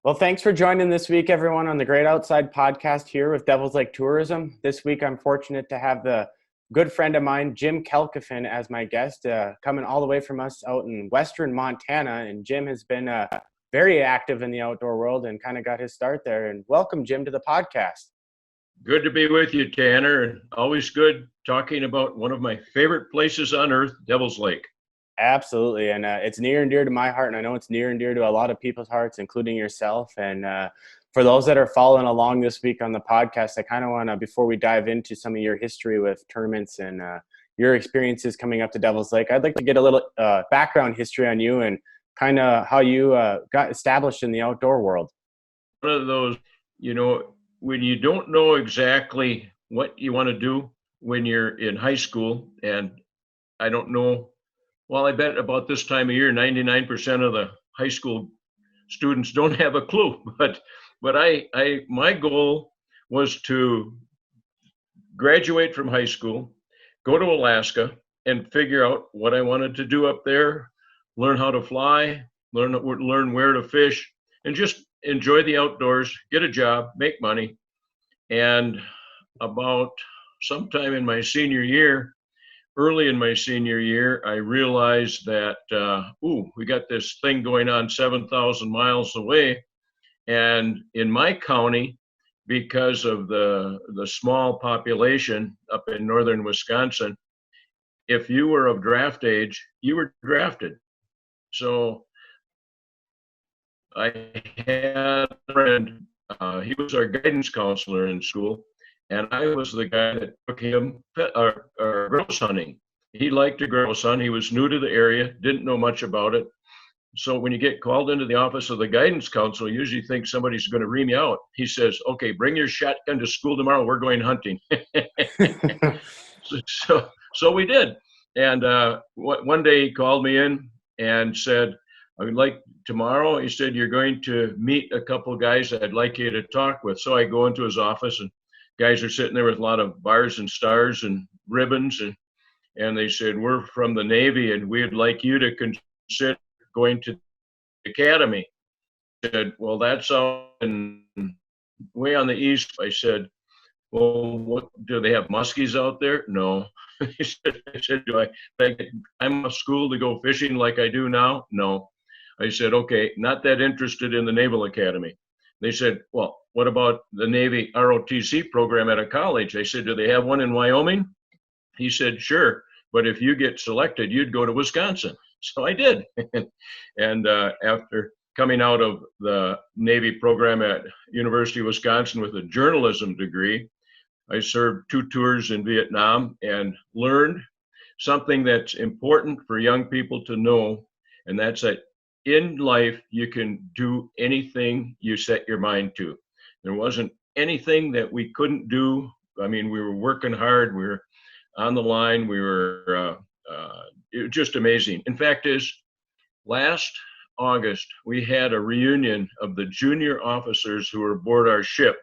Well, thanks for joining this week, everyone, on the Great Outside podcast here with Devil's Lake Tourism. This week, I'm fortunate to have the good friend of mine, Jim Kalkofen, as my guest, coming all the way from us out in western Montana. And Jim has been very active in the outdoor world and kind of got his start there. And welcome, Jim, to the podcast. Good to be with you, Tanner, and always good talking about one of my favorite places on earth, Devil's Lake. Absolutely. And it's near and dear to my heart. And I know it's near and dear to a lot of people's hearts, including yourself. And for those that are following along this week on the podcast, I kind of want to, before we dive into some of your history with tournaments and your experiences coming up to Devil's Lake, I'd like to get a little background history on you and kind of how you got established in the outdoor world. One of those, when you don't know exactly what you want to do when you're in high school, and I don't know, well, I bet about this time of year, 99% of the high school students don't have a clue. But my goal was to graduate from high school, go to Alaska, and figure out what I wanted to do up there, learn how to fly, learn where to fish, and just enjoy the outdoors, get a job, make money. And about sometime in my senior year, early in my senior year, I realized that, we got this thing going on 7,000 miles away. And in my county, because of the small population up in northern Wisconsin, if you were of draft age, you were drafted. So I had a friend, he was our guidance counselor in school, and I was the guy that took him grouse hunting. He liked to grouse hunt. He was new to the area, didn't know much about it. So when you get called into the office of the guidance counselor, you usually think somebody's going to ream you out. He says, "Okay, bring your shotgun to school tomorrow. We're going hunting." So we did. And one day he called me in and said, "I would like tomorrow," he said, "you're going to meet a couple of guys that I'd like you to talk with." So I go into his office, and guys are sitting there with a lot of bars and stars and ribbons. And they said, "We're from the Navy, and we'd like you to consider going to the academy." I said, "Well, that's out way on the east." I said, "Well, what do they have muskies out there?" "No." I said, "Do I think I'm off school to go fishing like I do now?" "No." I said, "Okay, not that interested in the Naval Academy." They said, "Well, what about the Navy ROTC program at a college?" I said, "Do they have one in Wyoming?" He said, "Sure, but if you get selected, you'd go to Wisconsin." So I did. And after coming out of the Navy program at University of Wisconsin with a journalism degree, I served 2 tours in Vietnam and learned something that's important for young people to know, and that's that in life you can do anything you set your mind to. There wasn't anything that we couldn't do. I mean, we were working hard, we were on the line, we were it was just amazing. In fact, last August we had a reunion of the junior officers who were aboard our ship,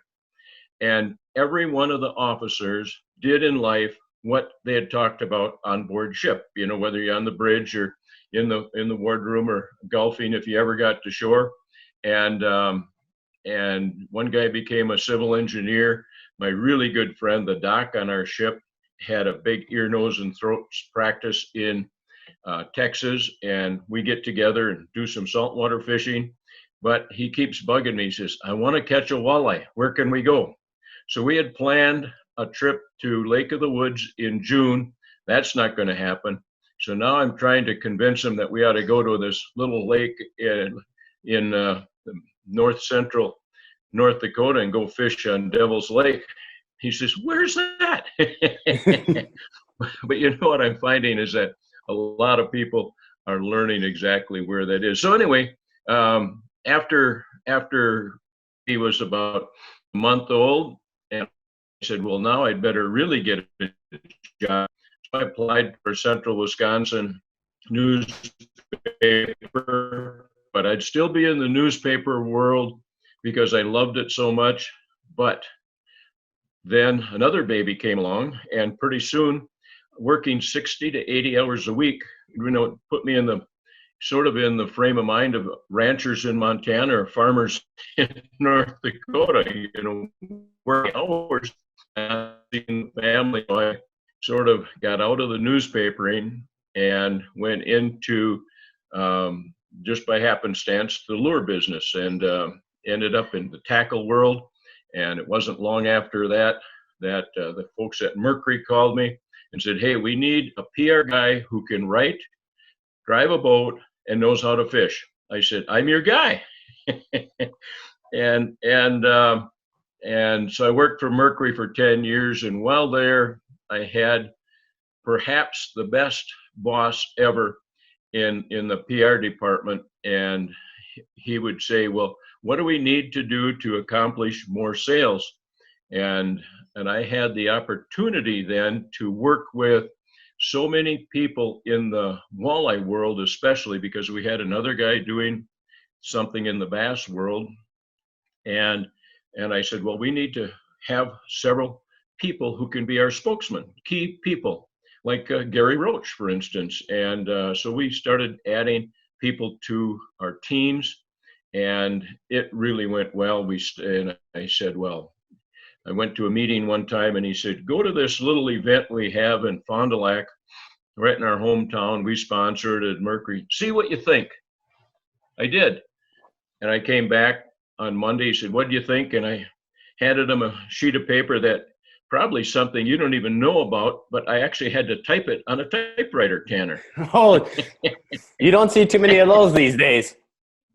and every one of the officers did in life what they had talked about on board ship. Whether you're on the bridge or in the wardroom or golfing if you ever got to shore. And one guy became a civil engineer. My really good friend, the doc on our ship, had a big ear, nose, and throat practice in Texas, and we get together and do some saltwater fishing. But he keeps bugging me. He says, "I want to catch a walleye. Where can we go?" So we had planned a trip to Lake of the Woods in June. That's not going to happen. So now I'm trying to convince him that we ought to go to this little lake in north central North Dakota and go fish on Devil's Lake. He says, "Where's that?" But what I'm finding is that a lot of people are learning exactly where that is. So anyway, after he was about a month old, and I said, "Well, now I'd better really get a job." So I applied for Central Wisconsin newspaper, but I'd still be in the newspaper world because I loved it so much. But then another baby came along, and pretty soon, working 60 to 80 hours a week, put me in sort of in the frame of mind of ranchers in Montana or farmers in North Dakota, working hours, seeing the family. I sort of got out of the newspapering and went into, just by happenstance, the lure business, and ended up in the tackle world. And it wasn't long after that the folks at Mercury called me and said, "Hey, we need a PR guy who can write, drive a boat, and knows how to fish." I said, "I'm your guy." and so I worked for Mercury for 10 years, and while there, I had perhaps the best boss ever in the PR department. And he would say, "Well, what do we need to do to accomplish more sales?" And I had the opportunity then to work with so many people in the walleye world, especially because we had another guy doing something in the bass world. And I said, "Well, we need to have several people who can be our spokesman, key people, like Gary Roach, for instance." And so we started adding people to our teams, and it really went well. And I said, "Well," I went to a meeting one time, and he said, "Go to this little event we have in Fond du Lac, right in our hometown. We sponsored at Mercury. See what you think." I did. And I came back on Monday. He said, "What do you think?" And I handed him a sheet of paper that probably something you don't even know about, but I actually had to type it on a typewriter, Tanner. Oh, you don't see too many of those these days.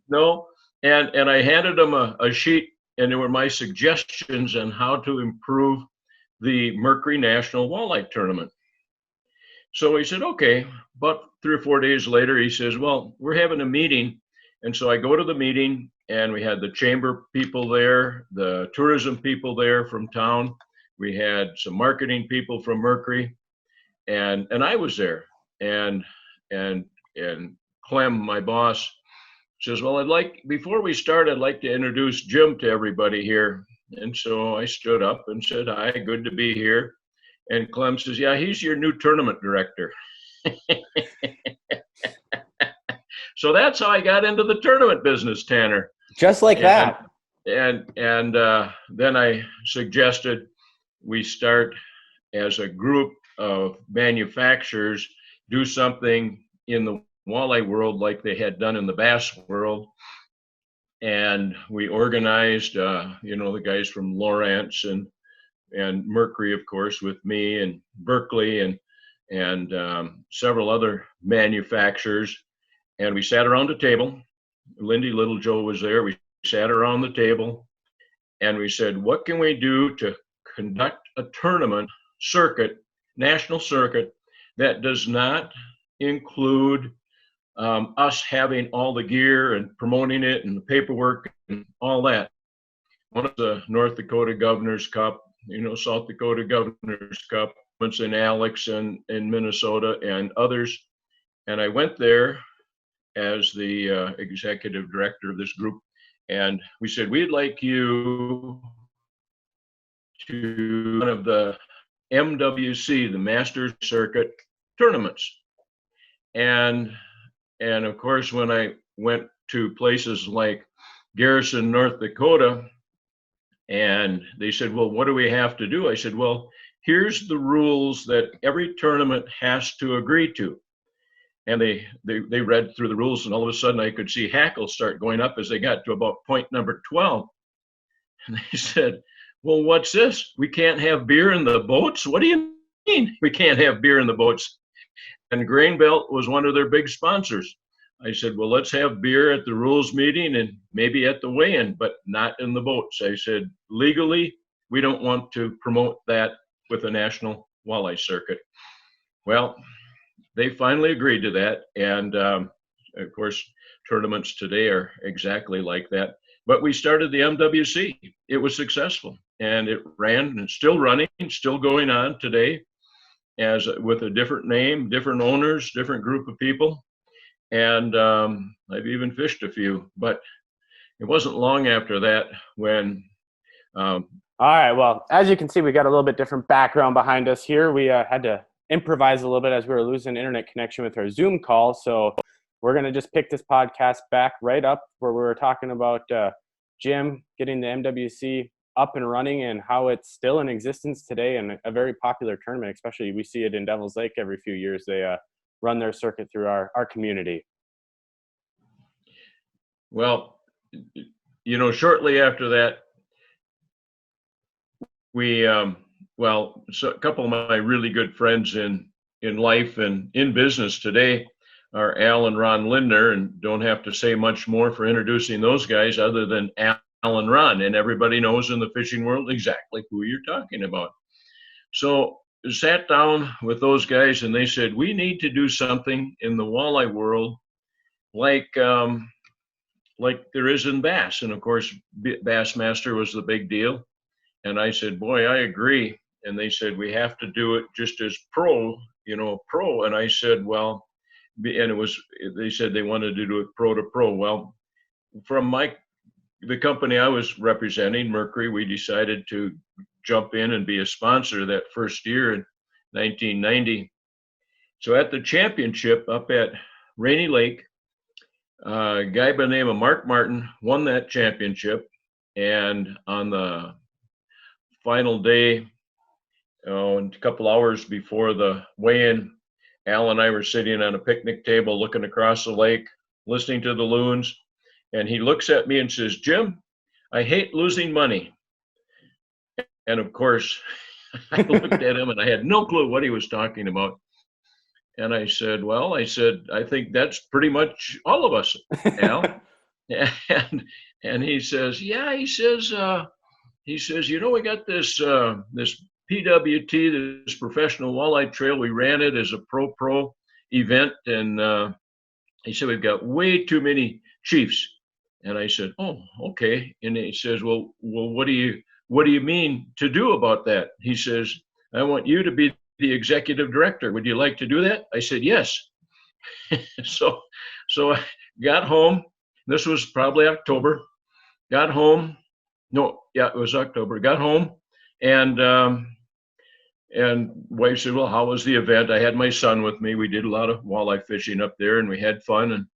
No. And I handed him a sheet, and there were my suggestions on how to improve the Mercury National Walleye Tournament. So he said, "Okay." But 3 or 4 days later, he says, "Well, we're having a meeting." And so I go to the meeting, and we had the chamber people there, the tourism people there from town. We had some marketing people from Mercury, and I was there. And Clem, my boss, says, "Well, before we start, I'd like to introduce Jim to everybody here." And so I stood up and said, "Hi, good to be here." And Clem says, "Yeah, he's your new tournament director." So that's how I got into the tournament business, Tanner. Just like that. And then I suggested we start as a group of manufacturers, do something in the walleye world like they had done in the bass world. And we organized, the guys from Lawrence and Mercury, of course, with me, and Berkeley and several other manufacturers. And we sat around a table. Lindy Littlejoe was there. We sat around the table, and we said, "What can we do to conduct a tournament circuit, national circuit, that does not include us having all the gear and promoting it and the paperwork and all that?" One of the North Dakota Governor's Cup, South Dakota Governor's Cup, and Alex in Minnesota and others. And I went there as the executive director of this group, and we said, "We'd like you to one of the MWC, the Masters Circuit tournaments." And of course, when I went to places like Garrison, North Dakota, and they said, "Well, what do we have to do?" I said, "Well, here's the rules that every tournament has to agree to." And they read through the rules, and all of a sudden I could see hackles start going up as they got to about point number 12. And they said, "Well, what's this? We can't have beer in the boats? What do you mean we can't have beer in the boats?" And Grain Belt was one of their big sponsors. I said, "Well, let's have beer at the rules meeting and maybe at the weigh-in, but not in the boats." I said, "Legally, we don't want to promote that with the National Walleye Circuit." Well, they finally agreed to that. And of course, tournaments today are exactly like that. But we started the MWC. It was successful, and it ran, and it's still running, still going on today, as with a different name, different owners, different group of people. And I've even fished a few, but it wasn't long after that when. All right. Well, as you can see, we got a little bit different background behind us here. We had to improvise a little bit as we were losing internet connection with our Zoom call. So we're going to just pick this podcast back right up where we were talking about Jim getting the MWC up and running and how it's still in existence today and a very popular tournament. Especially we see it in Devil's Lake every few years. They run their circuit through our community. Well, shortly after that, we, so a couple of my really good friends in life and in business today are Al and Ron Lindner, and don't have to say much more for introducing those guys other than Al and Ron, and everybody knows in the fishing world exactly who you're talking about. So I sat down with those guys and they said, we need to do something in the walleye world like there is in bass. And of course, Bassmaster was the big deal. And I said, boy, I agree. And they said, we have to do it just as pro. And I said, well, and they said they wanted to do it pro to pro. Well, from the company I was representing, Mercury, we decided to jump in and be a sponsor that first year in 1990. So at the championship up at Rainy Lake, a guy by the name of Mark Martin won that championship. And on the final day, a couple hours before the weigh-in, Al and I were sitting on a picnic table looking across the lake, listening to the loons. And he looks at me and says, Jim, I hate losing money. And of course, I looked at him and I had no clue what he was talking about. And I said, I think that's pretty much all of us, Al. and he says, yeah, he says, we got this PWT, this professional walleye trail. We ran it as a pro event. And he said, we've got way too many chiefs. And I said, oh, okay. And he says, well, what do you mean to do about that? He says, I want you to be the executive director. Would you like to do that? I said, yes. So I got home. This was probably October. Got home. No, yeah, it was October. Got home, and wife said, well, how was the event? I had my son with me. We did a lot of walleye fishing up there, and we had fun.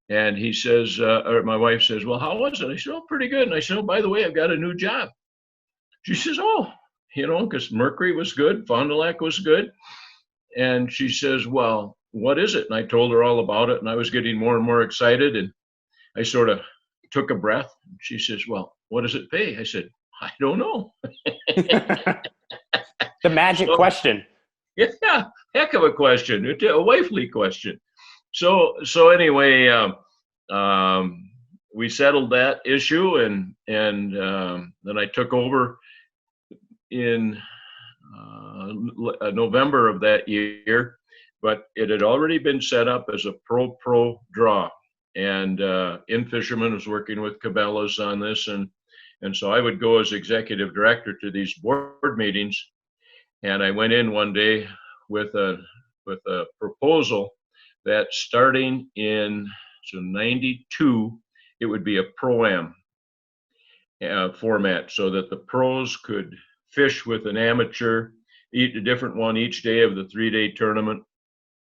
And he says, or my wife says, well, how was it? I said, oh, pretty good. And I said, oh, by the way, I've got a new job. She says, oh, because Mercury was good, Fond du Lac was good. And she says, well, what is it? And I told her all about it, and I was getting more and more excited. And I sort of took a breath. She says, well, what does it pay? I said, I don't know. The magic question. Yeah, heck of a question, a wifely question. So anyway, we settled that issue, and then I took over in November of that year, but it had already been set up as a pro draw, and In Fisherman was working with Cabela's on this, and so I would go as executive director to these board meetings, and I went in one day with a proposal that starting in 92, it would be a pro-am format, so that the pros could fish with an amateur, eat a different one each day of the 3-day tournament,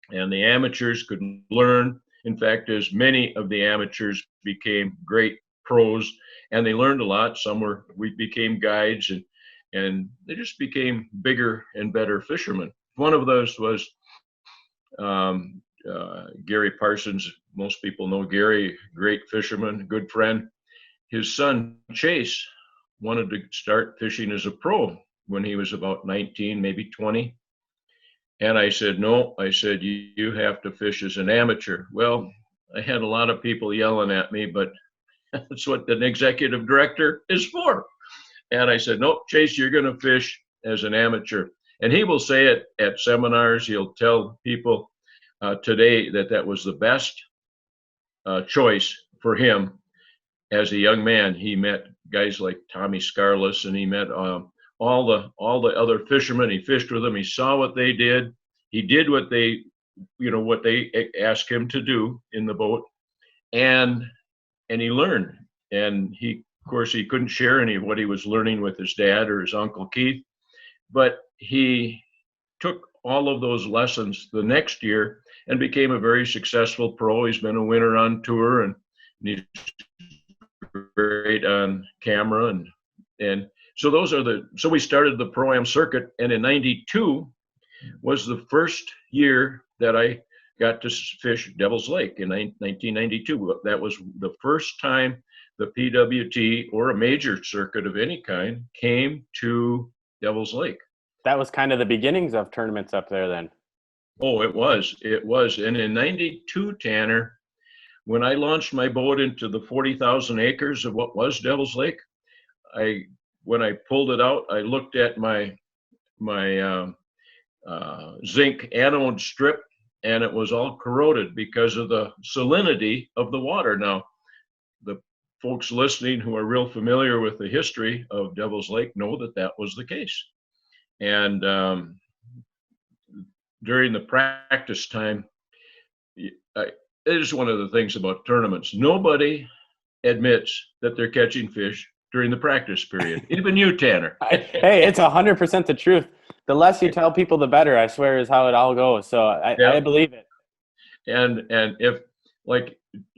and the amateurs could learn. In fact, as many of the amateurs became great pros, and they learned a lot. We became guides, and they just became bigger and better fishermen. One of those was Gary Parsons. Most people know Gary, great fisherman, good friend. His son, Chase, wanted to start fishing as a pro when he was about 19, maybe 20. And I said, no, you have to fish as an amateur. Well, I had a lot of people yelling at me, but that's what an executive director is for. And I said, no, Chase, you're going to fish as an amateur. And he will say it at seminars. He'll tell people today that was the best choice for him. As a young man, he met guys like Tommy Scarless, and he met all the other fishermen. He fished with them. He saw what they did. He did what they asked him to do in the boat, and he learned. And of course, he couldn't share any of what he was learning with his dad or his Uncle Keith, but he took all of those lessons the next year and became a very successful pro. He's been a winner on tour, and he's great on camera. And so so we started the Pro-Am circuit, and in 92 was the first year that I got to fish Devil's Lake in 1992. That was the first time the PWT or a major circuit of any kind came to Devil's Lake. That was kind of the beginnings of tournaments up there then. Oh, it was. And in 92, Tanner, when I launched my boat into the 40,000 acres of what was Devil's Lake, when I pulled it out, I looked at my zinc anode strip, and it was all corroded because of the salinity of the water. Now, the folks listening who are real familiar with the history of Devil's Lake know that that was the case. And during the practice time, it is one of the things about tournaments. Nobody admits that they're catching fish during the practice period. Even you, Tanner. Hey, it's 100% the truth. The less you tell people, the better, I swear, is how it all goes. So I believe it. And if, like,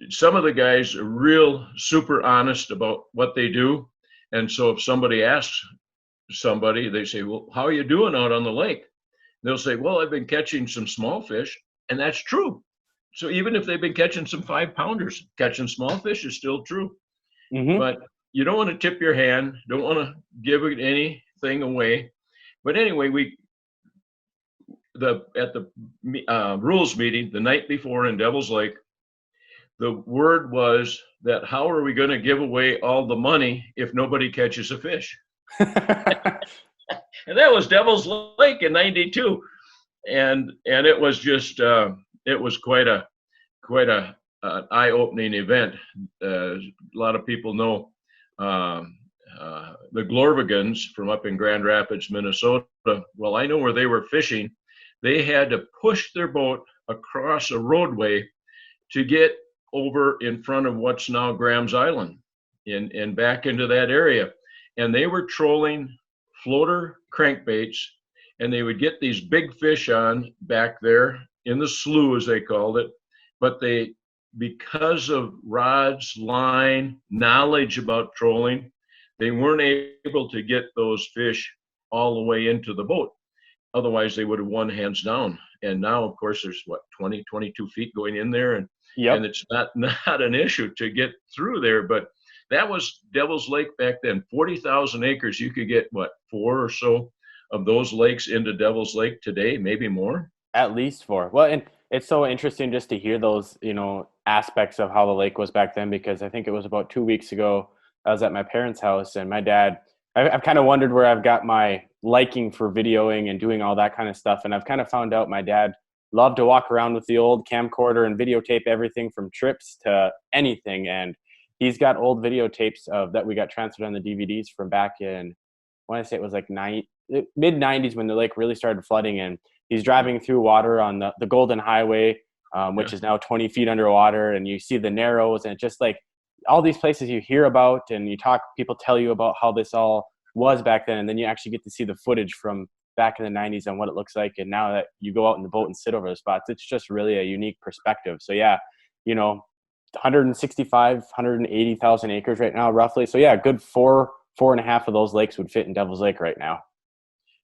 some of the guys are real super honest about what they do. And so if somebody asks somebody, they say, well, how are you doing out on the lake? They'll say, well, I've been catching some small fish. And that's true. So even if they've been catching some 5-pounders, catching small fish is still true. Mm-hmm. But you don't want to tip your hand, don't want to give anything away. But anyway, at the rules meeting the night before in Devil's Lake, the word was that how are we going to give away all the money if nobody catches a fish? And that was Devil's Lake in 92. And it was just, it was quite a eye-opening event. A lot of people know the Glorvigans from up in Grand Rapids, Minnesota. Well, I know where they were fishing. They had to push their boat across a roadway to get over in front of what's now Graham's Island and back into that area. And they were trolling floater crankbaits, and they would get these big fish on back there in the slough, as they called it. But because of rods, line, knowledge about trolling, they weren't able to get those fish all the way into the boat. Otherwise, they would have won hands down. And now, of course, there's 20, 22 feet going in there, and it's not an issue to get through there. But that was Devil's Lake back then. 40,000 acres. You could get 4 or so of those lakes into Devil's Lake today, maybe more. At least 4. Well, and it's so interesting just to hear those, aspects of how the lake was back then, because I think it was about 2 weeks ago, I was at my parents' house, and my dad, I've kind of wondered where I've got my liking for videoing and doing all that kind of stuff. And I've kind of found out my dad loved to walk around with the old camcorder and videotape everything from trips to anything. And he's got old videotapes that we got transferred on the DVDs from back in, I want to say it was like mid-90s when the lake really started flooding. And he's driving through water on the Golden Highway, which is now 20 feet underwater. And you see the Narrows, and just like all these places you hear about and people tell you about how this all was back then. And then you actually get to see the footage from back in the 90s on what it looks like. And now that you go out in the boat and sit over the spots, it's just really a unique perspective. So yeah, 180,000 acres right now, roughly. So yeah, a good 4.5 of those lakes would fit in Devil's Lake right now.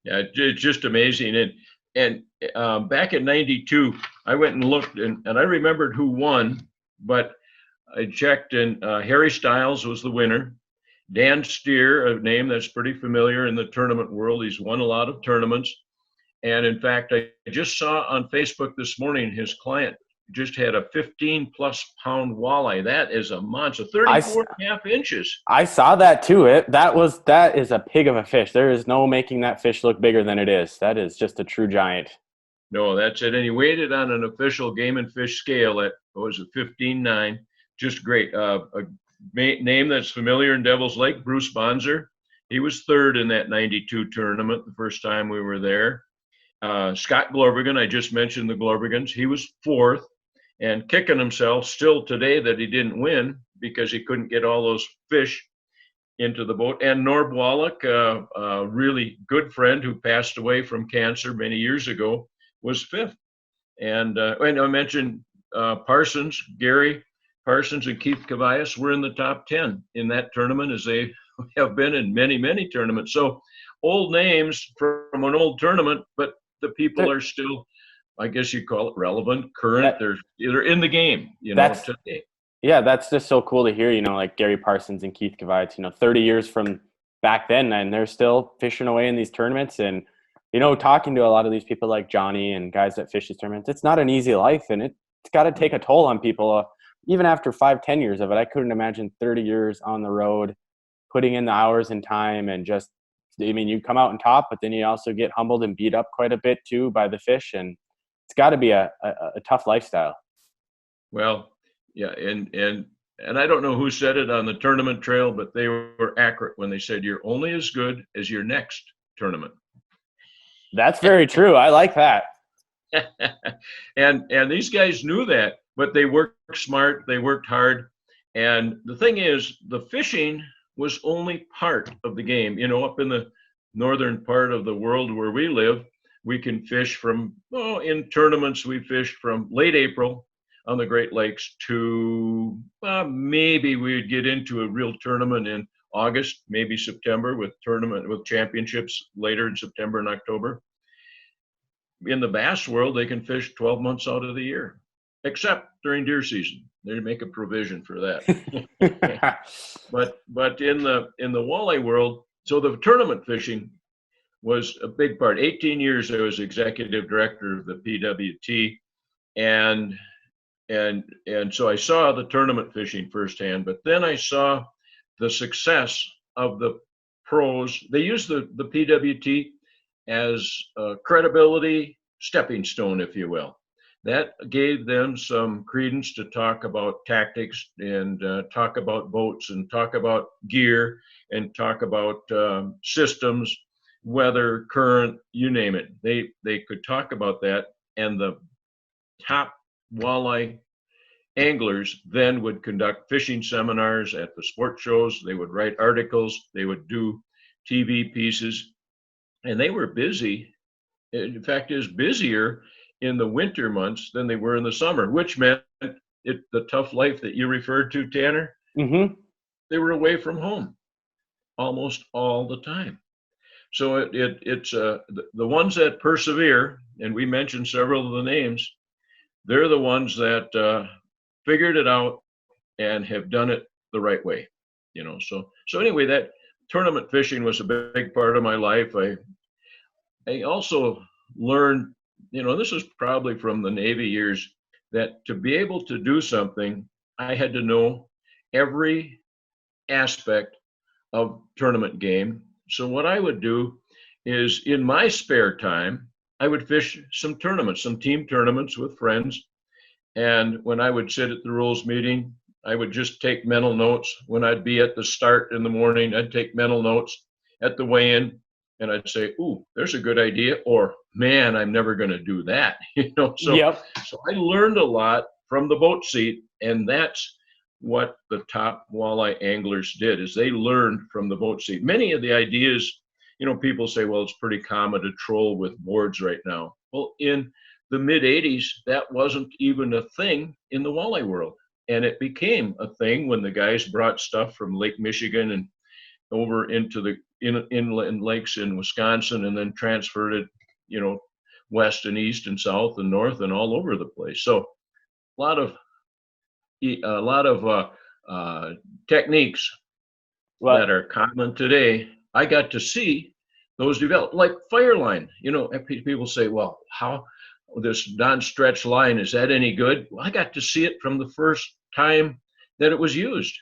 Yeah, it's just amazing. And back in 92, I went and looked, and I remembered who won, but I checked, and Harry Styles was the winner. Dan Steer, a name that's pretty familiar in the tournament world. He's won a lot of tournaments. And in fact, I just saw on Facebook this morning, his client just had a 15-plus pound walleye. That is a monster, 34.5 inches. I saw that too. That is a pig of a fish. There is no making that fish look bigger than it is. That is just a true giant. No, that's it. And he weighed it on an official Game and Fish scale at, 15.9. Just great. A name that's familiar in Devil's Lake, Bruce Bonzer. He was third in that 92 tournament the first time we were there. Scott Glorvigan, I just mentioned the Glorvigans. He was fourth and kicking himself still today that he didn't win because he couldn't get all those fish into the boat. And Norb Wallach, a really good friend who passed away from cancer many years ago, was fifth. And I mentioned Gary Parsons and Keith Cavaius were in the top 10 in that tournament, as they have been in many, many tournaments. So old names from an old tournament, but the people are still, I guess you call it relevant, current. They're in the game, today. Yeah, that's just so cool to hear, like Gary Parsons and Keith Cavaius, 30 years from back then, and they're still fishing away in these tournaments. And, talking to a lot of these people like Johnny and guys that fish these tournaments, it's not an easy life, and it's got to take a toll on people. Even after 5-10 years of it, I couldn't imagine 30 years on the road, putting in the hours and time, and just, you come out on top, but then you also get humbled and beat up quite a bit too by the fish, and it's got to be a tough lifestyle. Well, yeah, and I don't know who said it on the tournament trail, but they were accurate when they said you're only as good as your next tournament. That's very true. I like that. and these guys knew that, but they worked smart, they worked hard. And the thing is, the fishing was only part of the game. Up in the northern part of the world where we live, we can fish from, in tournaments, we fished from late April on the Great Lakes to maybe we'd get into a real tournament in August, maybe September, with championships later in September and October. In the bass world, they can fish 12 months out of the year, except during deer season. They make a provision for that. but in the walleye world, so the tournament fishing was a big part. 18 years I was executive director of the PWT, and so I saw the tournament fishing firsthand. But then I saw the success of the pros. They used the PWT as a credibility stepping stone, if you will. That gave them some credence to talk about tactics and talk about boats and talk about gear and talk about systems, weather, current, you name it. They could talk about that, and the top walleye anglers then would conduct fishing seminars at the sport shows. They would write articles. They would do TV pieces, and they were busy. In fact, is busier in the winter months than they were in the summer, which meant the tough life that you referred to, Tanner. Mm-hmm. They were away from home almost all the time. So it's the ones that persevere, and we mentioned several of the names. They're the ones that figured it out and have done it the right way. So anyway, that tournament fishing was a big part of my life. I also learned, this is probably from the Navy years, that to be able to do something, I had to know every aspect of tournament game. So what I would do is, in my spare time, I would fish some tournaments, some team tournaments with friends. And when I would sit at the rules meeting, I would just take mental notes. When I'd be at the start in the morning, I'd take mental notes at the weigh-in, and I'd say, "Ooh, there's a good idea," or "Man, I'm never going to do that." So I learned a lot from the boat seat, and that's what the top walleye anglers did, is they learned from the boat seat. Many of the ideas, people say, well, it's pretty common to troll with boards right now. Well, in the mid 80s, that wasn't even a thing in the walleye world. And it became a thing when the guys brought stuff from Lake Michigan and over into the inland lakes in Wisconsin, and then transferred it, west and east and south and north and all over the place. So a lot of techniques that are common today, I got to see those develop, like fire line. People say, well, how this non-stretch line, is that any good? Well, I got to see it from the first time that it was used.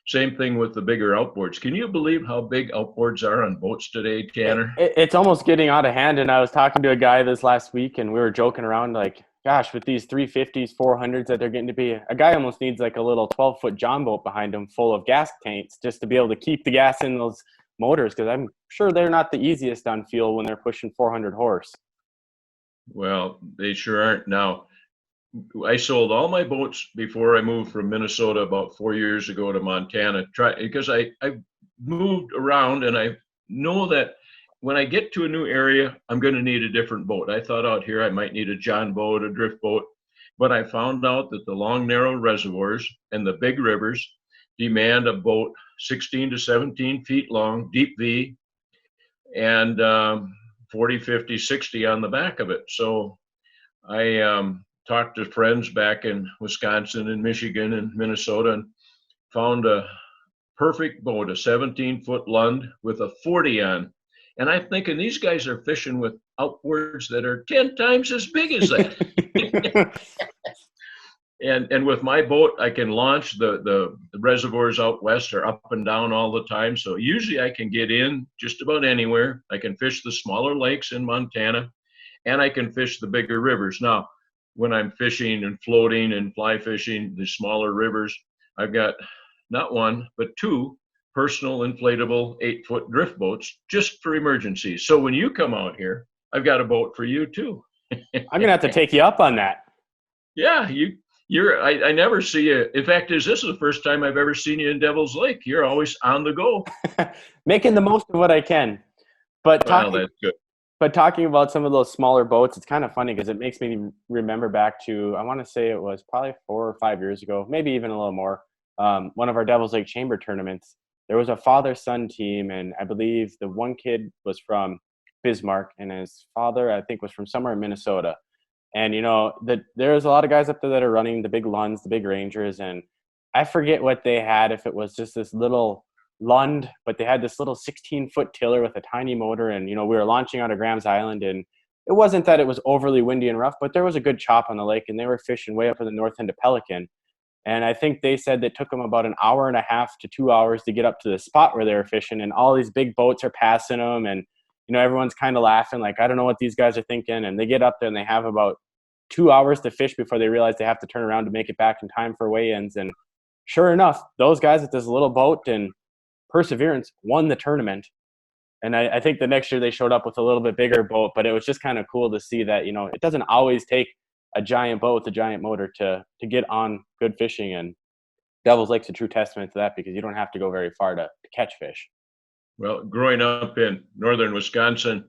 Same thing with the bigger outboards. Can you believe how big outboards are on boats today, Tanner? It's almost getting out of hand. And I was talking to a guy this last week, and we were joking around like, gosh, with these 350s, 400s that they're getting to be, a guy almost needs like a little 12-foot John boat behind him full of gas tanks just to be able to keep the gas in those motors, because I'm sure they're not the easiest on fuel when they're pushing 400 horse. Well, they sure aren't. Now, I sold all my boats before I moved from Minnesota about 4 years ago to Montana, because I moved around, and I know that when I get to a new area, I'm going to need a different boat. I thought out here I might need a John boat, a drift boat, but I found out that the long, narrow reservoirs and the big rivers demand a boat 16 to 17 feet long, deep V, and 40, 50, 60 on the back of it. So I talked to friends back in Wisconsin and Michigan and Minnesota and found a perfect boat, a 17-foot Lund with a 40 on. And I'm thinking these guys are fishing with outboards that are 10 times as big as that. And with my boat, I can launch. The reservoirs out west are up and down all the time. So usually I can get in just about anywhere. I can fish the smaller lakes in Montana, and I can fish the bigger rivers. Now, when I'm fishing and floating and fly fishing the smaller rivers, I've got not one, but two personal inflatable 8-foot drift boats just for emergencies. So when you come out here, I've got a boat for you too. I'm going to have to take you up on that. Yeah, I never see you. In fact, this is the first time I've ever seen you in Devil's Lake. You're always on the go. Making the most of what I can. But well, that's good. But talking about some of those smaller boats, it's kind of funny because it makes me remember back to, I want to say it was probably 4 or 5 years ago, maybe even a little more, one of our Devil's Lake Chamber tournaments. There was a father-son team, and I believe the one kid was from Bismarck, and his father, I think, was from somewhere in Minnesota. And, you know, there's a lot of guys up there that are running the big Lunds, the big Rangers, and I forget what they had, if it was just this little Lund, but they had this little 16-foot tiller with a tiny motor, and, you know, we were launching out of Graham's Island, and it wasn't that it was overly windy and rough, but there was a good chop on the lake, and they were fishing way up in the north end of Pelican. And I think they said it took them about an hour and a half to 2 hours to get up to the spot where they were fishing, and all these big boats are passing them, and, you know, everyone's kind of laughing, like, I don't know what these guys are thinking. And they get up there and they have about 2 hours to fish before they realize they have to turn around to make it back in time for weigh-ins. And sure enough, those guys with this little boat and perseverance won the tournament. And I think the next year they showed up with a little bit bigger boat, but it was just kind of cool to see that, you know, it doesn't always take a giant boat with a giant motor to get on good fishing. And Devil's Lake's a true testament to that, because you don't have to go very far to catch fish. Well, growing up in northern Wisconsin,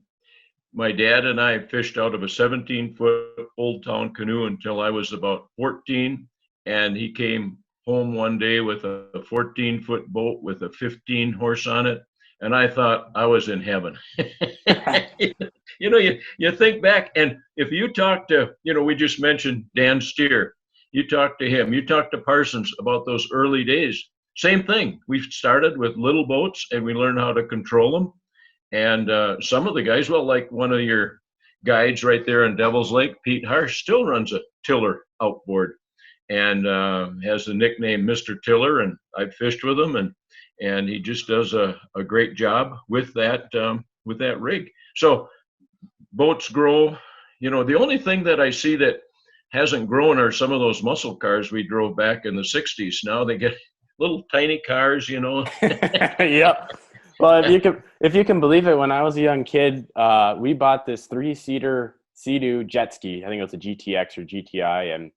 my dad and I fished out of a 17-foot Old Town canoe until I was about 14, and he came home one day with a 14-foot boat with a 15 horse on it, and I thought I was in heaven. You know, you think back, and if you talk to, you know, we just mentioned Dan Steer, you talk to him, you talk to Parsons about those early days, same thing. We started with little boats and we learned how to control them. And some of the guys, well, like one of your guides right there in Devil's Lake, Pete Harsh, still runs a tiller outboard and has the nickname Mr. Tiller, and I've fished with him, and he just does a great job with that rig. So boats grow. You know, the only thing that I see that hasn't grown are some of those muscle cars we drove back in the 60s. Now they get little tiny cars, you know. Yep. Well, if you can believe it, when I was a young kid, we bought this 3-seater Sea-Doo jet ski. I think it was a GTX or GTI, and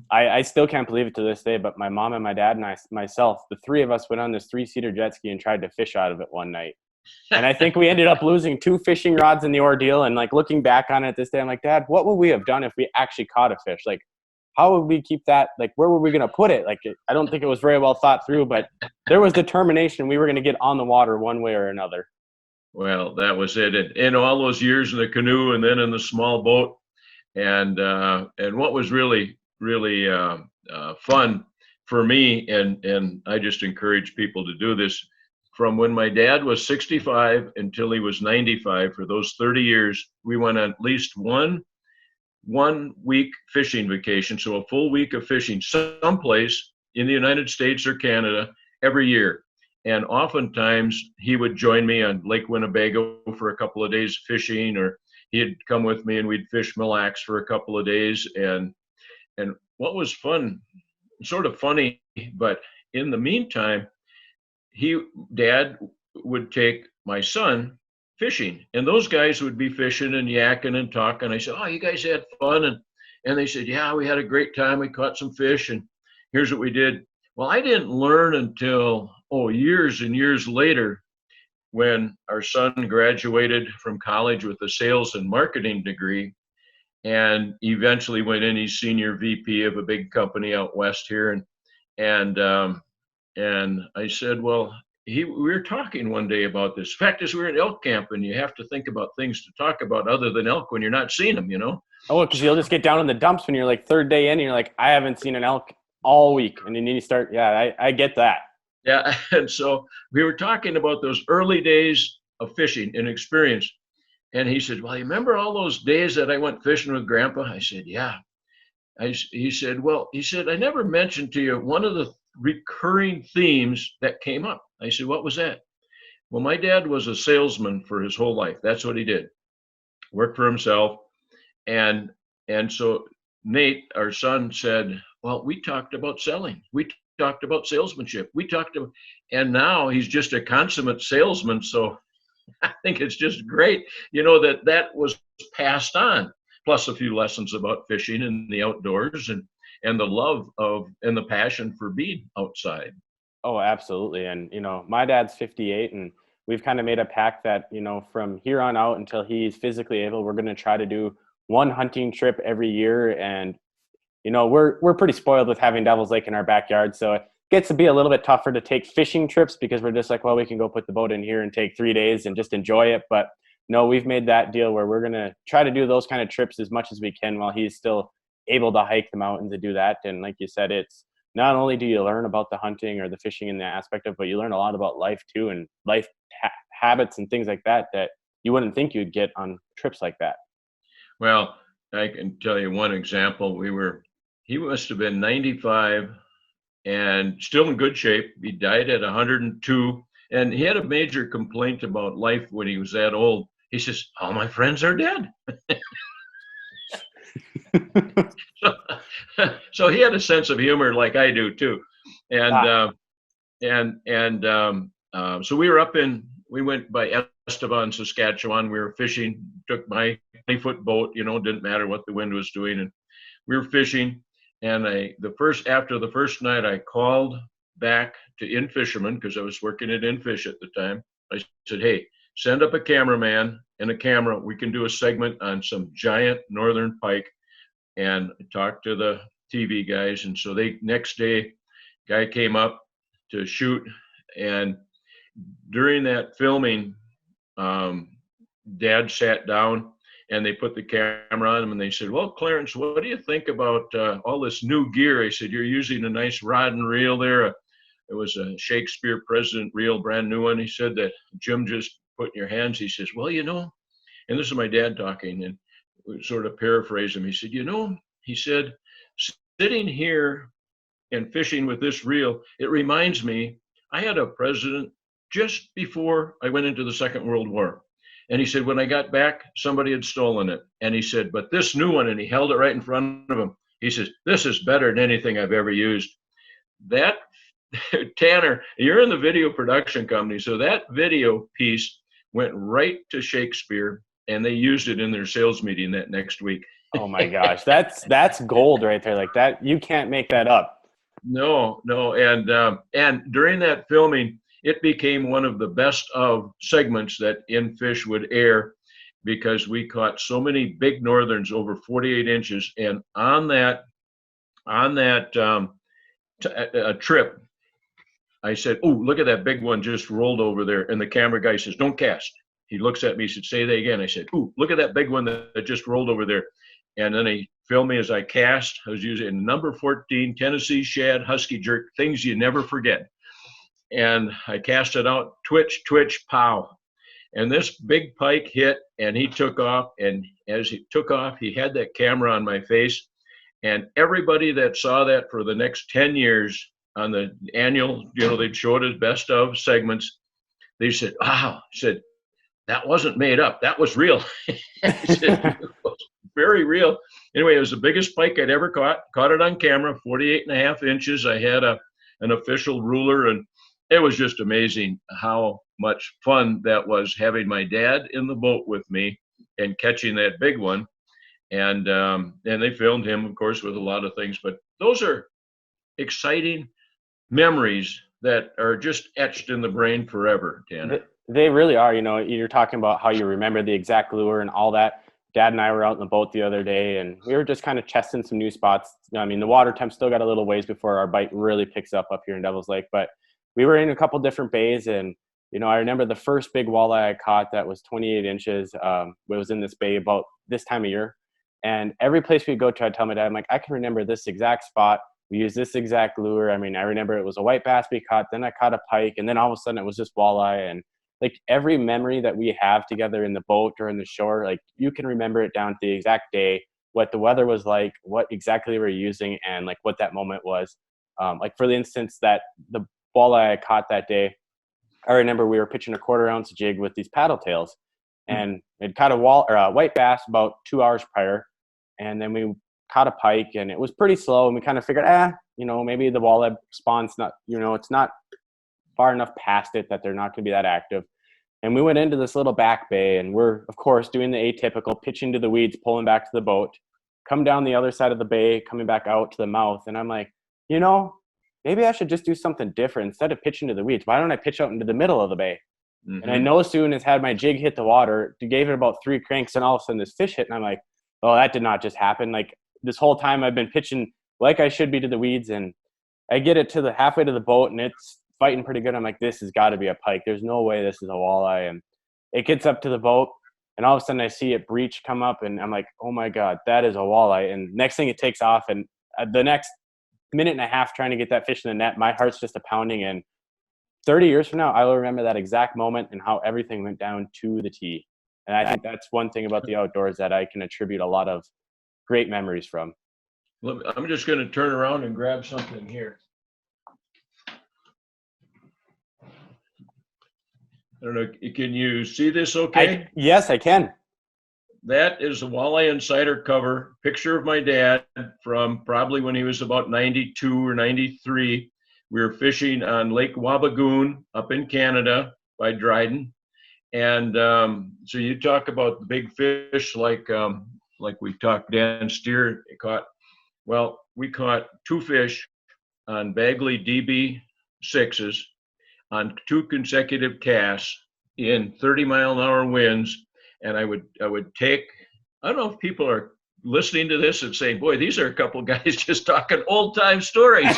I still can't believe it to this day. But my mom and my dad and myself, the three of us went on this 3-seater jet ski and tried to fish out of it one night. And I think we ended up losing 2 fishing rods in the ordeal. And like looking back on it this day, I'm like, Dad, what would we have done if we actually caught a fish? Like, how would we keep that? Like, where were we going to put it? Like, I don't think it was very well thought through, but there was determination. We were going to get on the water one way or another. Well, that was it. And all those years in the canoe and then in the small boat. And what was really, really fun for me, and I just encourage people to do this, from when my dad was 65 until he was 95, for those 30 years, we went on at least one week fishing vacation. So a full week of fishing someplace in the United States or Canada every year. And oftentimes he would join me on Lake Winnebago for a couple of days fishing, or he'd come with me and we'd fish Mille Lacs for a couple of days. And what was fun, sort of funny, but in the meantime, Dad would take my son fishing, and those guys would be fishing and yakking and talking. I said, "Oh, you guys had fun?" And they said, "Yeah, we had a great time. We caught some fish, and here's what we did." Well, I didn't learn until years and years later when our son graduated from college with a sales and marketing degree and eventually went in, he's senior VP of a big company out west here. And I said, well, we were talking one day about this. Fact is, we were at elk camp, and you have to think about things to talk about other than elk when you're not seeing them, you know? Oh, because you'll just get down in the dumps when you're like third day in, and you're like, I haven't seen an elk all week. And then you start, yeah, I get that. Yeah. And so we were talking about those early days of fishing and experience. And he said, well, you remember all those days that I went fishing with Grandpa? I said, yeah. He said, I never mentioned to you one of the recurring themes that came up. I said, what was that? Well, my dad was a salesman for his whole life. That's what he did. Worked for himself. And so Nate, our son, said, well, we talked about selling. We talked about salesmanship. And now he's just a consummate salesman. So I think it's just great, that was passed on, plus a few lessons about fishing and the outdoors and the love of and the passion for being outside. Oh, absolutely. And, my dad's 58, and we've kind of made a pact that, from here on out until he's physically able, we're going to try to do one hunting trip every year. And, we're pretty spoiled with having Devil's Lake in our backyard. So it gets to be a little bit tougher to take fishing trips because we're just like, well, we can go put the boat in here and take 3 days and just enjoy it. But no, we've made that deal where we're going to try to do those kind of trips as much as we can while he's still able to hike the mountains and do that. And like you said, it's not only do you learn about the hunting or the fishing in the aspect of, but you learn a lot about life too, and life habits and things like that you wouldn't think you'd get on trips like that. Well, I can tell you one example. He must have been 95 and still in good shape. He died at 102, and he had a major complaint about life when he was that old. He says, all my friends are dead. So he had a sense of humor like I do too. And so we went by Estevan, Saskatchewan. We were fishing, took my 20-foot boat, didn't matter what the wind was doing. And we were fishing. And after the first night, I called back to In Fisherman because I was working at In Fish at the time. I said, hey, send up a cameraman and a camera. We can do a segment on some giant northern pike. And I talked to the TV guys. And so next day, guy came up to shoot. And during that filming, Dad sat down and they put the camera on him and they said, well, Clarence, what do you think about all this new gear? I said, you're using a nice rod and reel there. It was a Shakespeare President reel, brand new one. He said that Jim just put in your hands. He says, well, and this is my dad talking, and we sort of paraphrase him. He said, he said, sitting here and fishing with this reel, it reminds me, I had a president just before I went into the Second World War. And he said, when I got back, somebody had stolen it. And he said, but this new one, and he held it right in front of him. He says, this is better than anything I've ever used. That, Tanner, you're in the video production company. So that video piece went right to Shakespeare, and they used it in their sales meeting that next week. Oh my gosh, that's gold right there. Like that, you can't make that up. No. And during that filming, it became one of the best of segments that In Fish would air because we caught so many big northerns over 48 inches. And on that trip, I said, oh, look at that big one just rolled over there. And the camera guy says, don't cast. He looks at me, he said, say that again. I said, oh, look at that big one that just rolled over there. And then he filmed me as I cast. I was using number 14, Tennessee shad, husky jerk, things you never forget. And I cast it out, twitch, twitch, pow. And this big pike hit, and he took off. And as he took off, he had that camera on my face. And everybody that saw that for the next 10 years on the annual, they'd show it as best of segments. They said, wow, he said, that wasn't made up. That was real. He said, it was very real. Anyway, it was the biggest pike I'd ever caught it on camera, 48 and a half inches. I had an official ruler, and it was just amazing how much fun that was, having my dad in the boat with me and catching that big one. And they filmed him, of course, with a lot of things. But those are exciting memories that are just etched in the brain forever, Tanner. They really are. You know, you're talking about how you remember the exact lure and all that. Dad and I were out in the boat the other day, and we were just kind of testing some new spots. I mean, the water temp still got a little ways before our bite really picks up here in Devil's Lake, but we were in a couple different bays, and you know, I remember the first big walleye I caught that was 28 inches. It was in this bay about this time of year, and every place we go to, I tell my dad, I'm like, I can remember this exact spot. We use this exact lure. I mean, I remember it was a white bass we caught, then I caught a pike, and then all of a sudden it was just walleye. And like every memory that we have together in the boat or in the shore, like you can remember it down to the exact day, what the weather was like, what exactly we were using, and like what that moment was. Like for the instance that the walleye I caught that day, I remember we were pitching a 1/4 ounce jig with these paddle tails, and it caught a white bass about 2 hours prior, and then we caught a pike, and it was pretty slow, and we kind of figured, you know, maybe the walleye spawn's not, you know, it's not far enough past it that they're not going to be that active. And we went into this little back bay, and we're, of course, doing the atypical, pitching to the weeds, pulling back to the boat, come down the other side of the bay, coming back out to the mouth. And I'm like, you know, maybe I should just do something different. Instead of pitching to the weeds, why don't I pitch out into the middle of the bay? Mm-hmm. And I no soon as had my jig hit the water, gave it about 3 cranks, and all of a sudden this fish hit. And I'm like, oh, that did not just happen. Like this whole time I've been pitching like I should be to the weeds, and I get it to the halfway to the boat, and it's fighting pretty good. I'm like, this has got to be a pike. There's no way this is a walleye. And it gets up to the boat, and all of a sudden I see it breach come up, and I'm like, oh my God, that is a walleye. And next thing it takes off, and the next minute and a half trying to get that fish in the net, my heart's just a pounding. And 30 years from now, I will remember that exact moment and how everything went down to the T. And I think that's one thing about the outdoors that I can attribute a lot of great memories from. I'm just going to turn around and grab something here. I don't know. Can you see this okay? Yes, I can. That is a Walleye Insider cover picture of my dad from probably when he was about 92 or 93. We were fishing on Lake Wabigoon up in Canada by Dryden. And so you talk about the big fish like we talked Dan Steer caught. Well, we caught 2 fish on Bagley DB6s on 2 consecutive casts in 30-mile-an-hour winds. And I would take, I don't know if people are listening to this and saying, boy, these are a couple guys just talking old time stories.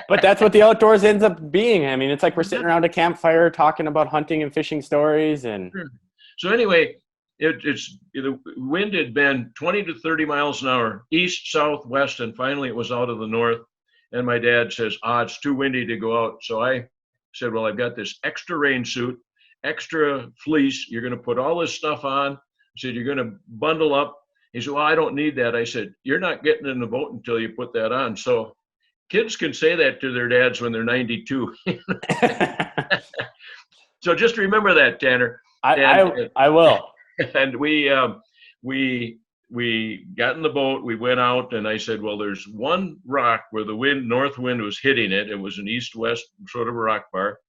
But that's what the outdoors ends up being. I mean, it's like we're sitting around a campfire talking about hunting and fishing stories. And so anyway, the wind had been 20 to 30 miles an hour, east, south, west, and finally it was out of the north. And my dad says, it's too windy to go out. So I said, well, I've got this extra rain suit, extra fleece. You're going to put all this stuff on. I said, you're going to bundle up. He said, well, I don't need that. I said, you're not getting in the boat until you put that on. So kids can say that to their dads when they're 92. So just remember that, Tanner. I will. And we got in the boat, we went out, and I said, well, there's one rock where the north wind was hitting it. It was an east-west sort of a rock bar.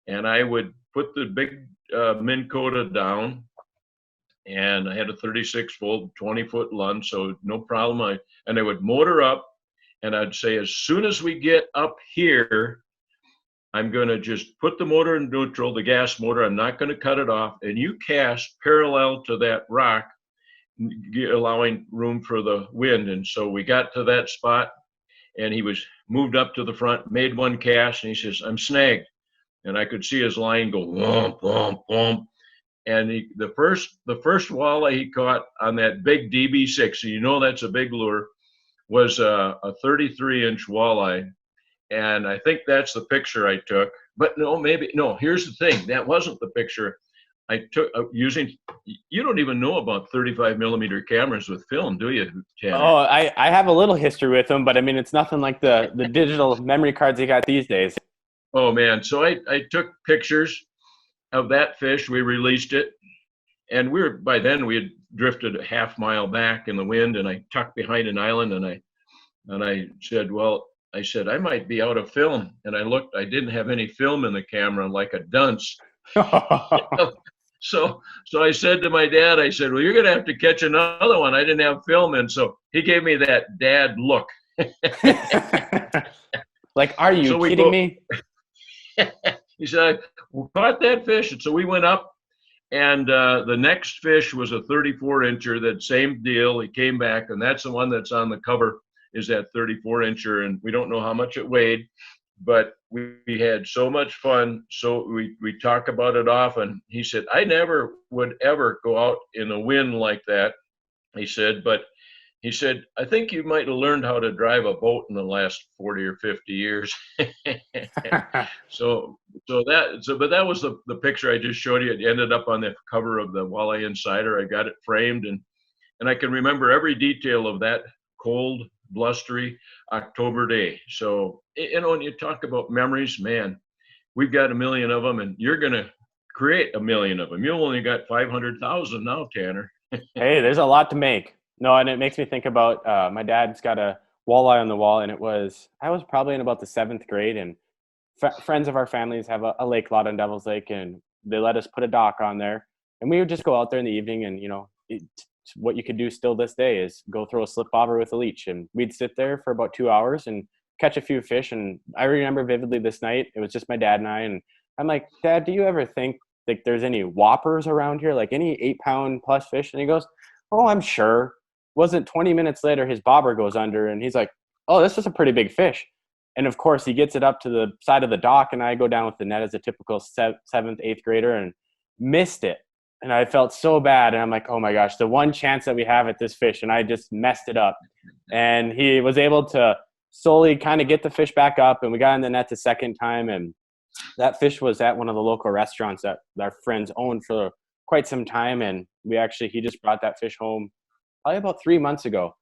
And I would put the big Minn Kota down, and I had a 36-volt, 20-foot Lund, so no problem. And I would motor up, and I'd say, as soon as we get up here, I'm going to just put the motor in neutral, the gas motor. I'm not going to cut it off. And you cast parallel to that rock, allowing room for the wind. And so we got to that spot, and he was moved up to the front, made one cast, and he says, I'm snagged. And I could see his line go womp, womp, womp. And the first walleye he caught on that big DB6, so you know that's a big lure, was a 33-inch walleye. And I think that's the picture I took. But no, here's the thing. That wasn't the picture I took using. You don't even know about 35-millimeter cameras with film, do you, Tanner? Oh, I have a little history with them, but I mean, it's nothing like the digital memory cards you got these days. Oh, man. So I took pictures of that fish. We released it. And by then we had drifted a half mile back in the wind, and I tucked behind an island, and I said, well, I might be out of film. And I looked, I didn't have any film in the camera, like a dunce. So I said to my dad, I said, well, you're going to have to catch another one. I didn't have film. And so he gave me that dad look. Like, are you kidding me? He said, I caught that fish. And so we went up, and the next fish was a 34-incher, that same deal. He came back, and that's the one that's on the cover, is that 34-incher. And we don't know how much it weighed, but we had so much fun. So we talk about it often. He said, I never would ever go out in a wind like that. He said, but he said, I think you might have learned how to drive a boat in the last 40 or 50 years. But that was the picture I just showed you. It ended up on the cover of the Walleye Insider. I got it framed, and I can remember every detail of that cold, blustery October day. So, when you talk about memories, man, we've got a million of them, and you're going to create a million of them. You only got 500,000 now, Tanner. Hey, there's a lot to make. No, and it makes me think about my dad's got a walleye on the wall, and I was probably in about the 7th grade, and friends of our families have a lake lot on Devil's Lake, and they let us put a dock on there, and we would just go out there in the evening, and what you could do still this day is go throw a slip bobber with a leech, and we'd sit there for about 2 hours and catch a few fish. And I remember vividly this night, it was just my dad and I, and I'm like, Dad, do you ever think like there's any whoppers around here, like any 8-pound plus fish? And he goes, oh, I'm sure. Wasn't 20 minutes later, his bobber goes under, and he's like, oh, this is a pretty big fish. And of course, he gets it up to the side of the dock, and I go down with the net as a typical 7th, 8th grader and missed it. And I felt so bad. And I'm like, oh my gosh, the one chance that we have at this fish, and I just messed it up. And he was able to slowly kind of get the fish back up, and we got in the net the second time. And that fish was at one of the local restaurants that our friends owned for quite some time. And he just brought that fish home probably about 3 months ago.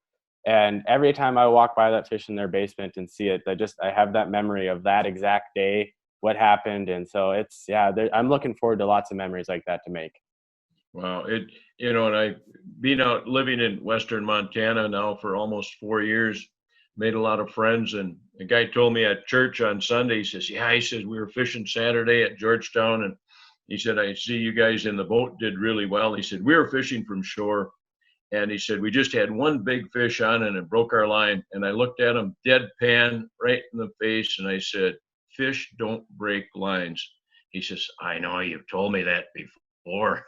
And every time I walk by that fish in their basement and see it, I have that memory of that exact day, what happened. And so I'm looking forward to lots of memories like that to make. Wow. And I've been out living in Western Montana now for almost 4 years, made a lot of friends. And a guy told me at church on Sunday, he says, he says, we were fishing Saturday at Georgetown. And he said, I see you guys in the boat did really well. He said, we were fishing from shore. And he said, we just had one big fish on and it broke our line. And I looked at him deadpan right in the face. And I said, fish don't break lines. He says, I know, you've told me that before.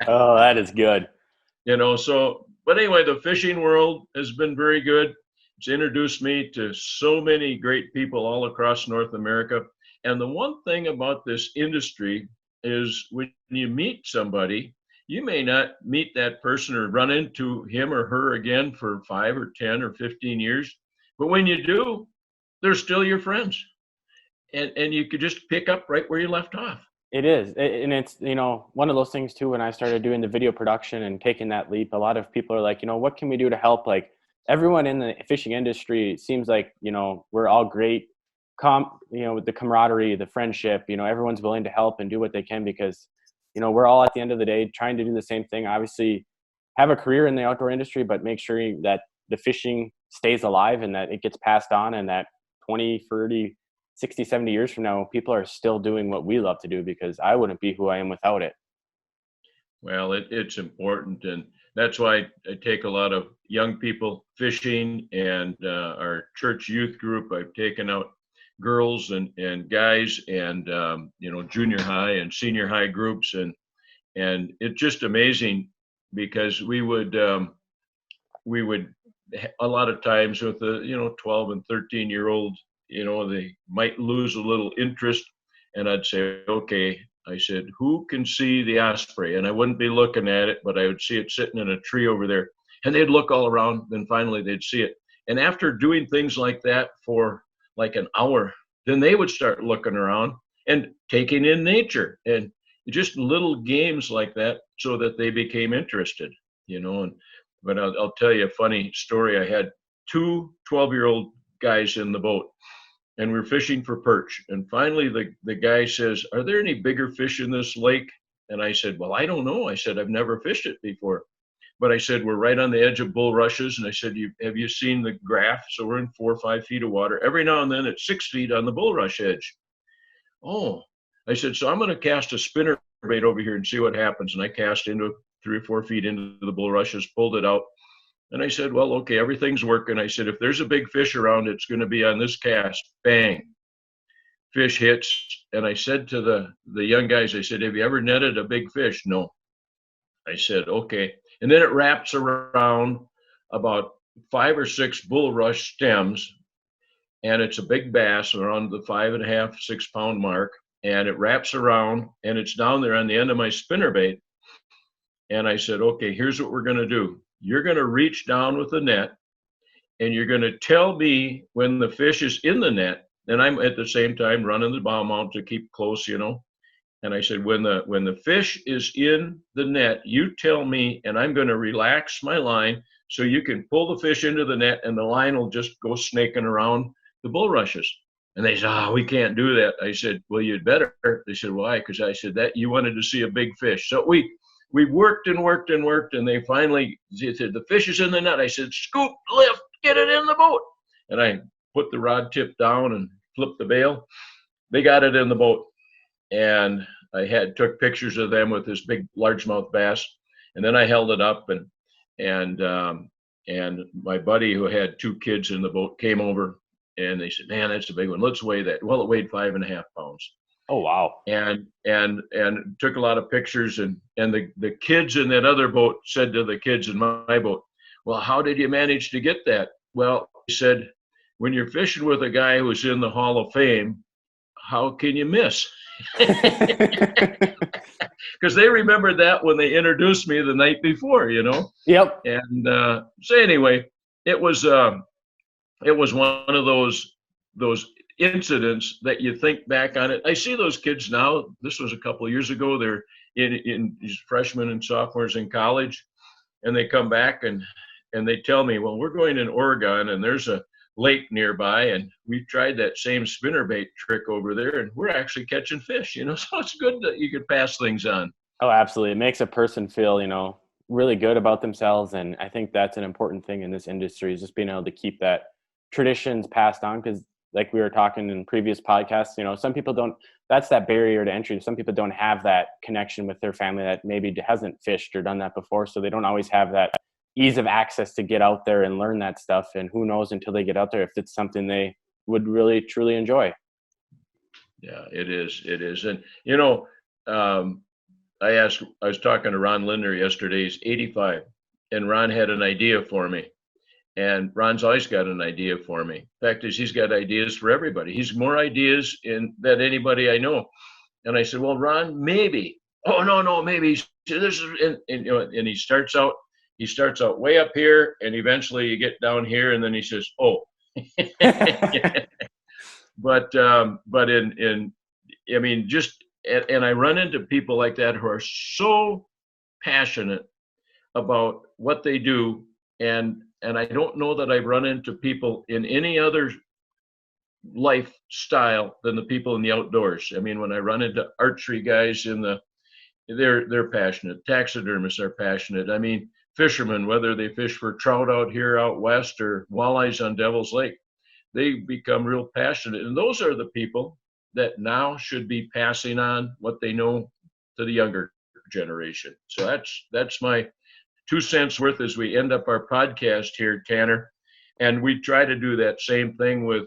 Oh, that is good. But anyway, the fishing world has been very good. It's introduced me to so many great people all across North America. And the one thing about this industry is when you meet somebody, you may not meet that person or run into him or her again for 5 or 10 or 15 years. But when you do, they're still your friends. And you could just pick up right where you left off. It is. And it's, one of those things too, when I started doing the video production and taking that leap, a lot of people are like, what can we do to help? Like everyone in the fishing industry seems like, we're all great, with the camaraderie, the friendship, everyone's willing to help and do what they can because, we're all at the end of the day trying to do the same thing. Obviously have a career in the outdoor industry, but make sure that the fishing stays alive and that it gets passed on and that 20, 30, 60, 70 years from now, people are still doing what we love to do because I wouldn't be who I am without it. Well, it's important. And that's why I take a lot of young people fishing and our church youth group. I've taken out girls and guys and, junior high and senior high groups. And it's just amazing because we would a lot of times with the, 12 and 13-year-old, they might lose a little interest. And I'd say, okay, I said, who can see the osprey? And I wouldn't be looking at it, but I would see it sitting in a tree over there. And they'd look all around. Then finally they'd see it. And after doing things like that for like an hour, then they would start looking around and taking in nature and just little games like that so that they became interested, but I'll tell you a funny story. I had 2 12-year-old guys in the boat and we're fishing for perch. And finally the guy says, are there any bigger fish in this lake? And I said, well, I don't know. I said, I've never fished it before. But I said, we're right on the edge of bulrushes. And I said, have you seen the graph? So we're in 4 or 5 feet of water. Every now and then it's 6 feet on the bulrush edge. Oh, I said, so I'm going to cast a spinner bait over here and see what happens. And I cast into 3 or 4 feet into the bulrushes, pulled it out. And I said, well, okay, everything's working. I said, if there's a big fish around, it's going to be on this cast. Bang. fish hits. And I said to the young guys, I said, have you ever netted a big fish? No. I said, okay. And then it wraps around about 5 or 6 bulrush stems, and it's a big bass around the 5.5, 6 pound mark. And it wraps around and it's down there on the end of my spinnerbait. And I said, okay, here's what we're going to do. You're going to reach down with the net and you're going to tell me when the fish is in the net. And I'm at the same time running the bow mount to keep close, you know. And I said, when the fish is in the net, you tell me, and I'm going to relax my line so you can pull the fish into the net and the line will just go snaking around the bulrushes. And they said, we can't do that. I said, well, you'd better. They said, why? Because I said that you wanted to see a big fish. So we worked and worked and worked, and they finally said, the fish is in the net. I said, scoop, lift, get it in the boat. And I put the rod tip down and flipped the bail. They got it in the boat. And I took pictures of them with this big largemouth bass. And then I held it up, and my buddy who had 2 kids in the boat came over, and they said, man, that's a big one. Let's weigh that. Well, it weighed 5.5 pounds. Oh, wow. And took a lot of pictures, and the kids in that other boat said to the kids in my boat, well, how did you manage to get that? Well, he said, when you're fishing with a guy who's in the Hall of Fame, how can you miss? Because they remembered that when they introduced me the night before, you know. Yep. And so anyway, it was one of those incidents that you think back on it. I see those kids now. This was a couple of years ago. They're in freshmen and sophomores in college, and they come back and they tell me, well, we're going in Oregon, and there's a lake nearby, and we tried that same spinnerbait trick over there, and we're actually catching fish, you know. So it's good that you could pass things on. Oh, absolutely. It makes a person feel, you know, really good about themselves. And I think that's an important thing in this industry, is just being able to keep that traditions passed on. Because like we were talking in previous podcasts, you know, some people don't, that's that barrier to entry. Some people don't have that connection with their family that maybe hasn't fished or done that before. So they don't always have that ease of access to get out there and learn that stuff. And who knows until they get out there if it's something they would really, truly enjoy. Yeah, it is. It is. And, you know, I was talking to Ron Linder yesterday. He's 85, and Ron had an idea for me. And Ron's always got an idea for me. The fact is, he's got ideas for everybody. He's more ideas than anybody I know. And I said, well, Ron, maybe. Oh, no, maybe. This is, and you know, and he starts out way up here, and eventually you get down here, and then he says, oh. But I mean, just, and I run into people like that who are so passionate about what they do, and I don't know that I've run into people in any other lifestyle than the people in the outdoors. I mean, when I run into archery guys they're passionate. Taxidermists are passionate. I mean, fishermen, whether they fish for trout out here out west or walleyes on Devil's Lake, they become real passionate. And those are the people that now should be passing on what they know to the younger generation. So that's my 2 cents worth as we end up our podcast here, Tanner. And we try to do that same thing with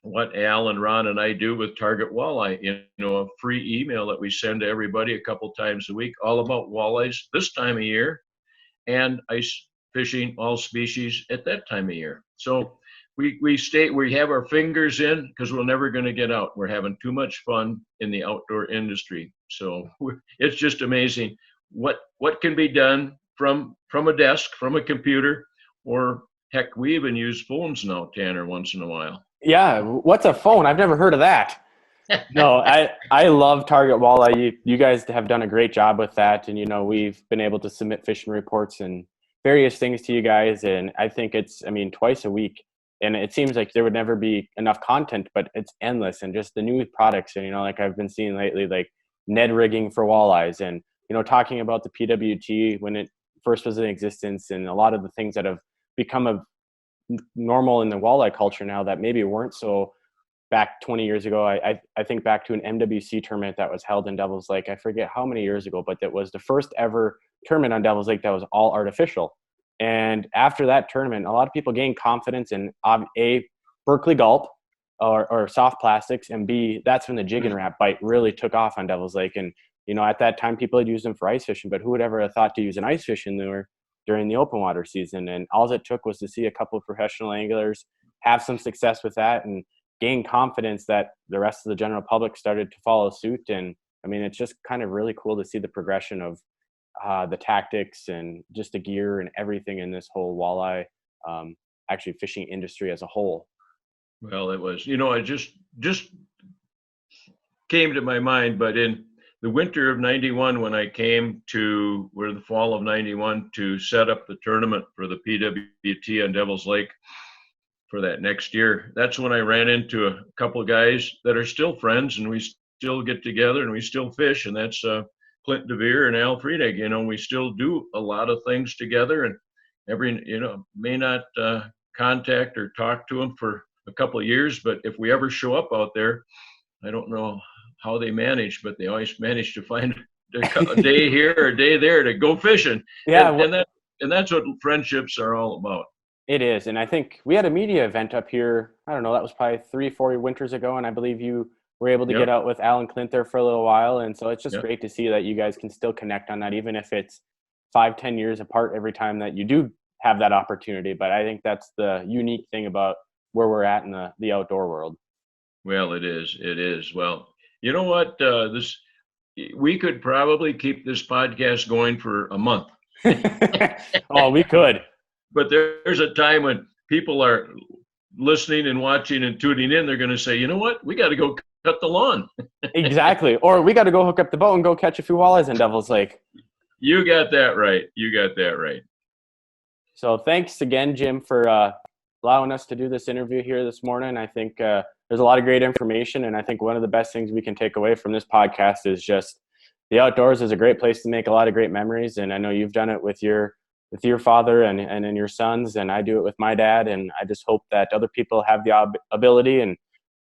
what Al and Ron and I do with Target Walleye, you know, a free email that we send to everybody a couple times a week, all about walleyes this time of year, and ice fishing, all species at that time of year. So we have our fingers in because we're never going to get out. We're having too much fun in the outdoor industry. So it's just amazing what can be done from a desk, from a computer, or heck, we even use phones now, Tanner, once in a while. Yeah. What's a phone? I've never heard of that. No, I love Target Walleye. You guys have done a great job with that. And, you know, we've been able to submit fishing reports and various things to you guys. And I think twice a week. And it seems like there would never be enough content, but it's endless. And just the new products. And, you know, like I've been seeing lately, like Ned rigging for walleyes, and, you know, talking about the PWT when it first was in existence, and a lot of the things that have become normal in the walleye culture now that maybe weren't so back 20 years ago. I think back to an MWC tournament that was held in Devil's Lake. I forget how many years ago, but that was the first ever tournament on Devil's Lake that was all artificial. And after that tournament, a lot of people gained confidence in Berkeley Gulp, or soft plastics, and B, that's when the jig and wrap bite really took off on Devil's Lake. And at that time people had used them for ice fishing, but who would ever have thought to use an ice fishing lure during the open water season? And all it took was to see a couple of professional anglers have some success with that and gain confidence that the rest of the general public started to follow suit. And I mean, it's just kind of really cool to see the progression of the tactics and just the gear and everything in this whole walleye actually fishing industry as a whole. Well, it was, I just came to my mind, but in the winter of 91, when I came to, or the fall of 91, to set up the tournament for the PWT on Devil's Lake for that next year, that's when I ran into a couple of guys that are still friends, and we still get together and we still fish, and that's Clint DeVere and Al Friedag. We still do a lot of things together, and may not contact or talk to them for a couple of years, but if we ever show up out there, I don't know how they manage, but they always manage to find a day here or a day there to go fishing. Yeah, and that's what friendships are all about. It is. And I think we had a media event up here, I don't know, that was probably 3-4 winters ago, and I believe you were able to get out with Al and Clint there for a little while. And so it's just great to see that you guys can still connect on that, even if it's 5-10 years apart every time that you do have that opportunity. But I think that's the unique thing about where we're at in the outdoor world. Well, it is. Well, you know what? We could probably keep this podcast going for a month. Oh, we could. But there's a time when people are listening and watching and tuning in. They're going to say, you know what? We got to go cut the lawn. Exactly. Or we got to go hook up the boat and go catch a few walleyes in Devil's Lake. You got that right. So thanks again, Jim, for allowing us to do this interview here this morning. I think there's a lot of great information, and I think one of the best things we can take away from this podcast is just the outdoors is a great place to make a lot of great memories. And I know you've done it with your father and your sons, and I do it with my dad. And I just hope that other people have the ability, and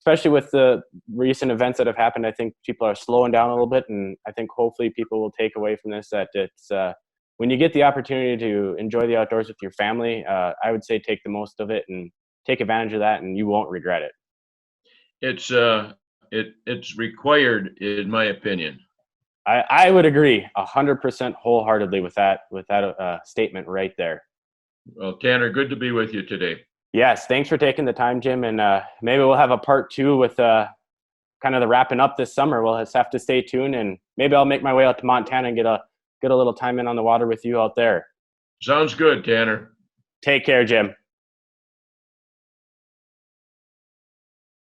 especially with the recent events that have happened, I think people are slowing down a little bit. And I think hopefully people will take away from this that it's when you get the opportunity to enjoy the outdoors with your family, I would say take the most of it and take advantage of that, and you won't regret it. It's required, in my opinion. I would agree 100% wholeheartedly with that statement right there. Well, Tanner, good to be with you today. Yes, thanks for taking the time, Jim. And maybe we'll have a part 2 with kind of the wrapping up this summer. We'll just have to stay tuned, and maybe I'll make my way out to Montana and get a little time in on the water with you out there. Sounds good, Tanner. Take care, Jim.